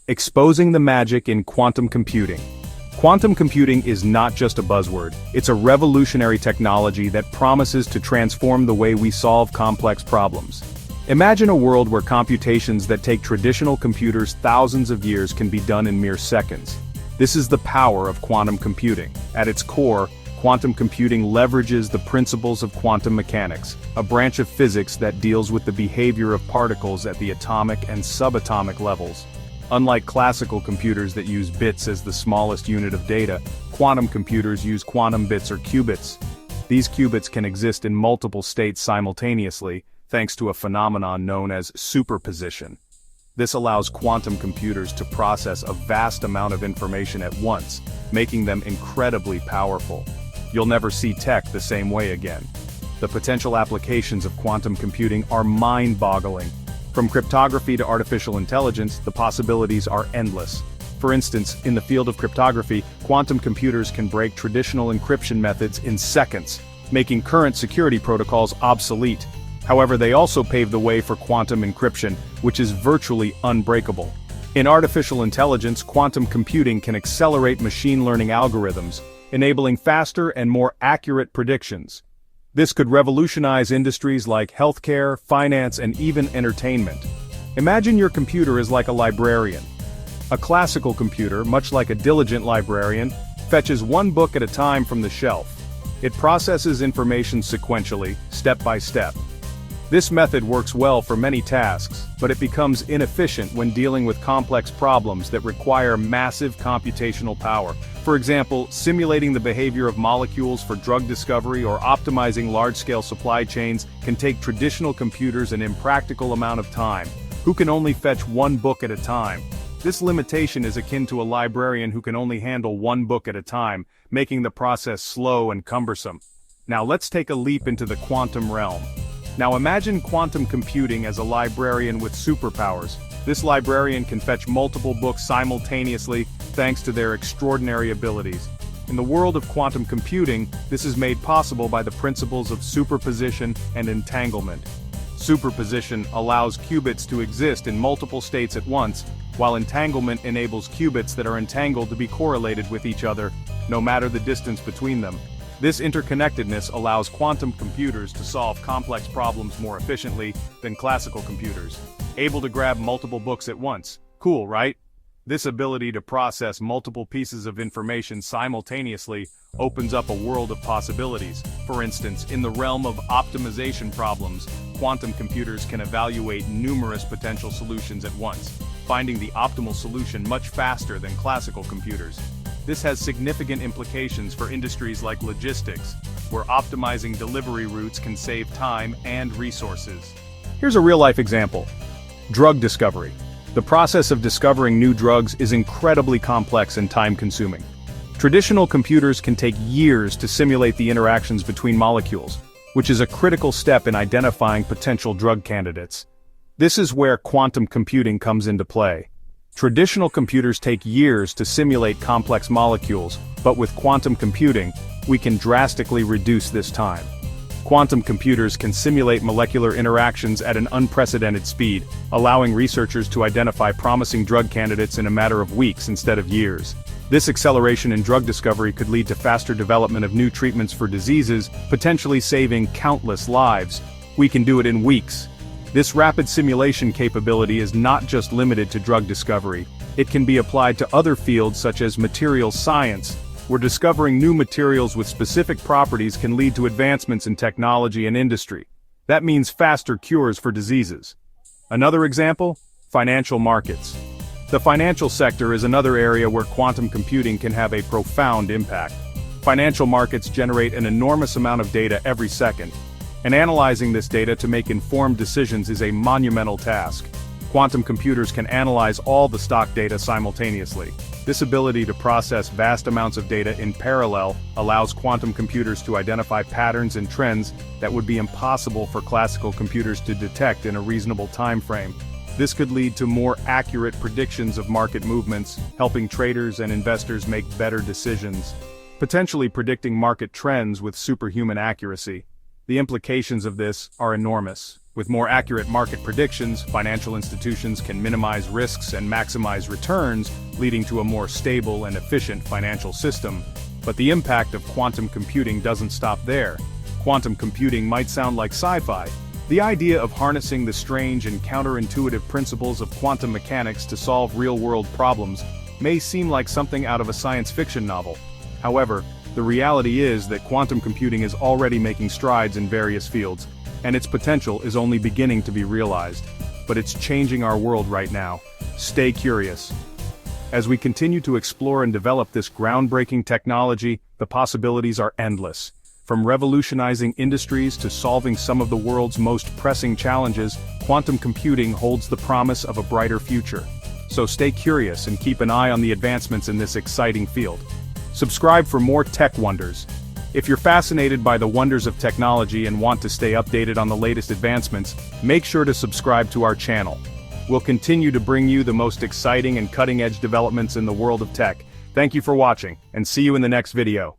Exposing the magic in quantum computing. Quantum computing is not just a buzzword, it's a revolutionary technology that promises to transform the way we solve complex problems. Imagine a world where computations that take traditional computers thousands of years can be done in mere seconds. This is the power of quantum computing. At its core, quantum computing leverages the principles of quantum mechanics, a branch of physics that deals with the behavior of particles at the atomic and subatomic levels. Unlike classical computers that use bits as the smallest unit of data, quantum computers use quantum bits or qubits. These qubits can exist in multiple states simultaneously, thanks to a phenomenon known as superposition. This allows quantum computers to process a vast amount of information at once, making them incredibly powerful. You'll never see tech the same way again. The potential applications of quantum computing are mind-boggling. From cryptography to artificial intelligence, the possibilities are endless. For instance, in the field of cryptography, quantum computers can break traditional encryption methods in seconds, making current security protocols obsolete. However, they also pave the way for quantum encryption, which is virtually unbreakable. In artificial intelligence, quantum computing can accelerate machine learning algorithms, enabling faster and more accurate predictions. This could revolutionize industries like healthcare, finance, and even entertainment. Imagine your computer is like a librarian. A classical computer, much like a diligent librarian, fetches one book at a time from the shelf. It processes information sequentially, step by step. This method works well for many tasks, but it becomes inefficient when dealing with complex problems that require massive computational power. For example, simulating the behavior of molecules for drug discovery or optimizing large-scale supply chains can take traditional computers an impractical amount of time, who can only fetch one book at a time. This limitation is akin to a librarian who can only handle one book at a time, making the process slow and cumbersome. Now let's take a leap into the quantum realm. Now imagine quantum computing as a librarian with superpowers. This librarian can fetch multiple books simultaneously thanks to their extraordinary abilities. In the world of quantum computing, this is made possible by the principles of superposition and entanglement. Superposition allows qubits to exist in multiple states at once, while entanglement enables qubits that are entangled to be correlated with each other, no matter the distance between them. This interconnectedness allows quantum computers to solve complex problems more efficiently than classical computers, able to grab multiple books at once. Cool, right? This ability to process multiple pieces of information simultaneously opens up a world of possibilities. For instance, in the realm of optimization problems, quantum computers can evaluate numerous potential solutions at once, finding the optimal solution much faster than classical computers. This has significant implications for industries like logistics, where optimizing delivery routes can save time and resources. Here's a real-life example. Drug discovery. The process of discovering new drugs is incredibly complex and time-consuming. Traditional computers can take years to simulate the interactions between molecules, which is a critical step in identifying potential drug candidates. This is where quantum computing comes into play. Traditional computers take years to simulate complex molecules, but with quantum computing, we can drastically reduce this time. Quantum computers can simulate molecular interactions at an unprecedented speed, allowing researchers to identify promising drug candidates in a matter of weeks instead of years. This acceleration in drug discovery could lead to faster development of new treatments for diseases, potentially saving countless lives. We can do it in weeks. This rapid simulation capability is not just limited to drug discovery. It can be applied to other fields such as materials science, where discovering new materials with specific properties can lead to advancements in technology and industry. That means faster cures for diseases. Another example? Financial markets. The financial sector is another area where quantum computing can have a profound impact. Financial markets generate an enormous amount of data every second, and analyzing this data to make informed decisions is a monumental task. Quantum computers can analyze all the stock data simultaneously. This ability to process vast amounts of data in parallel allows quantum computers to identify patterns and trends that would be impossible for classical computers to detect in a reasonable time frame. This could lead to more accurate predictions of market movements, helping traders and investors make better decisions, potentially predicting market trends with superhuman accuracy. The implications of this are enormous. With more accurate market predictions, financial institutions can minimize risks and maximize returns, leading to a more stable and efficient financial system. But the impact of quantum computing doesn't stop there. Quantum computing might sound like sci-fi. The idea of harnessing the strange and counterintuitive principles of quantum mechanics to solve real-world problems may seem like something out of a science fiction novel. However, the reality is that quantum computing is already making strides in various fields, and its potential is only beginning to be realized. But it's changing our world right now. Stay curious. As we continue to explore and develop this groundbreaking technology, the possibilities are endless. From revolutionizing industries to solving some of the world's most pressing challenges, quantum computing holds the promise of a brighter future. So stay curious and keep an eye on the advancements in this exciting field. Subscribe for more tech wonders. If you're fascinated by the wonders of technology and want to stay updated on the latest advancements, make sure to subscribe to our channel. We'll continue to bring you the most exciting and cutting-edge developments in the world of tech. Thank you for watching, and see you in the next video.